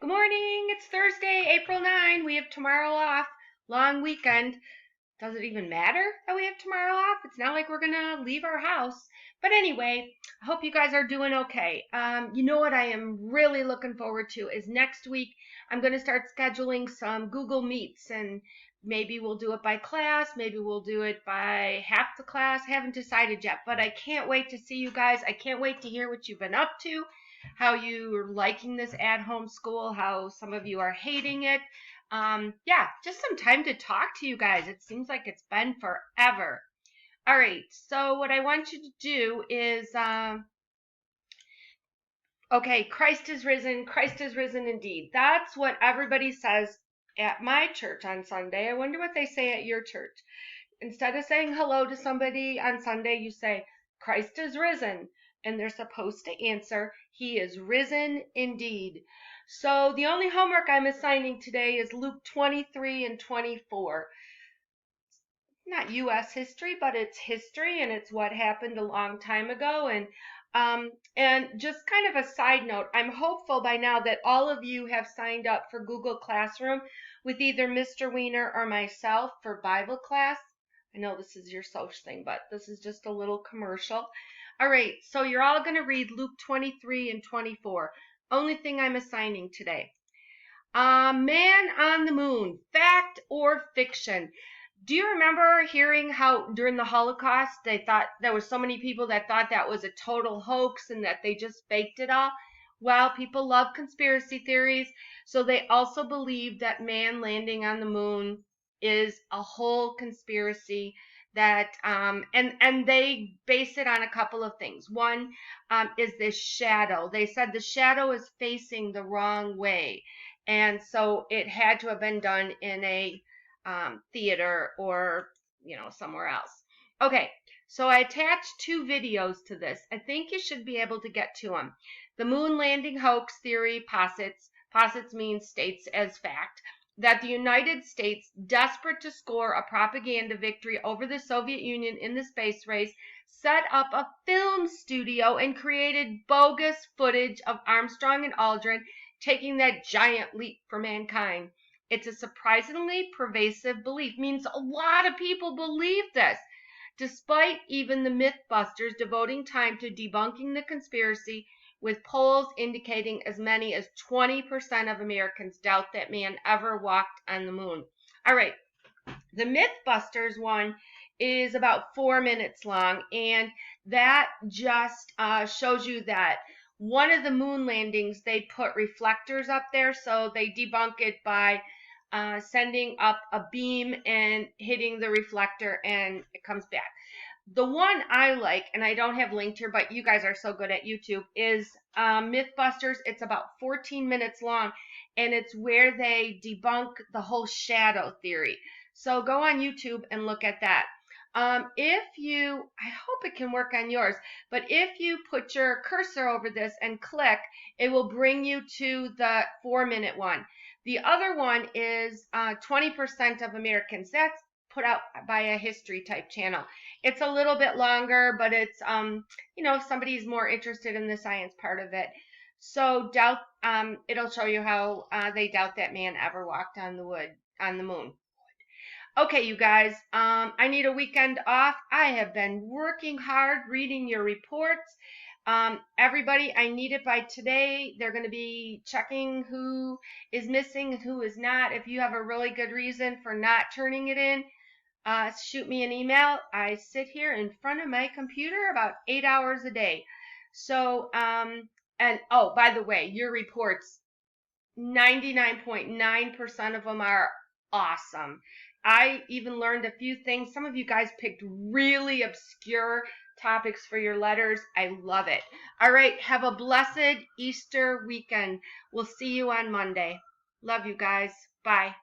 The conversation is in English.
Good morning. It's Thursday, April 9. We have tomorrow off. Long weekend. Does it even matter that we have tomorrow off? It's not like we're going to leave our house. But anyway, I hope you guys are doing okay. You know what I am really looking forward to is next week I'm going to start scheduling some Google Meets, and maybe we'll do it by class. Maybe we'll do it by half the class. I haven't decided yet, but I can't wait to see you guys. I can't wait to hear what you've been up to, how you're liking this at-home school, how some of you are hating it. Yeah, just some time to talk to you guys. It seems like it's been forever. All right, so what I want you to do is, okay, Christ is risen indeed. That's what everybody says at my church on Sunday. I wonder what they say at your church. Instead of saying hello to somebody on Sunday, you say, Christ is risen. And they're supposed to answer, He is risen indeed. So the only homework I'm assigning today is Luke 23 and 24. Not U.S. history, but it's history, and it's what happened a long time ago. And just kind of a side note, I'm hopeful by now that all of you have signed up for Google Classroom with either Mr. Weiner or myself for Bible class. I know this is your social thing, but this is just a little commercial. All right, so you're all going to read Luke 23 and 24. Only thing I'm assigning today. Man on the moon, fact or fiction? Do you remember hearing how during the Holocaust they thought there were so many people that thought that was a total hoax and that they just faked it all? Well, people love conspiracy theories, so they also believe that man landing on the moon is a whole conspiracy that and they base it on a couple of things. One is this shadow. They said the shadow is facing the wrong way, and so it had to have been done in a theater or somewhere else. Okay, so I attached two videos to this. I think you should be able to get to them. The moon landing hoax theory posits means states as fact that the United States, desperate to score a propaganda victory over the Soviet Union in the space race, set up a film studio and created bogus footage of Armstrong and Aldrin taking that giant leap for mankind. It's a surprisingly pervasive belief. Means a lot of people believe this, despite even the Mythbusters devoting time to debunking the conspiracy, with polls indicating as many as 20% of Americans doubt that man ever walked on the moon. All right, the Mythbusters one is about 4 minutes long, and that just shows you that one of the moon landings, they put reflectors up there, so they debunk it by sending up a beam and hitting the reflector, and it comes back. The one I like, and I don't have linked here, but you guys are so good at YouTube, is Mythbusters. It's about 14 minutes long, and it's where they debunk the whole shadow theory. So go on YouTube and look at that. I hope it can work on yours, but if you put your cursor over this and click, it will bring you to the 4-minute one. The other one is 20% of Americans. That's put out by a history type channel. It's a little bit longer, but it's if somebody's more interested in the science part of it. So it'll show you how they doubt that man ever walked on the moon. Okay, you guys, I need a weekend off. I have been working hard reading your reports. Everybody, I need it by today. They're going to be checking who is missing and who is not. If you have a really good reason for not turning it in, shoot me an email. I sit here in front of my computer about 8 hours a day. So, and oh, by the way, your reports, 99.9% of them are awesome. I even learned a few things. Some of you guys picked really obscure topics for your letters. I love it. All right, have a blessed Easter weekend. We'll see you on Monday. Love you guys. Bye.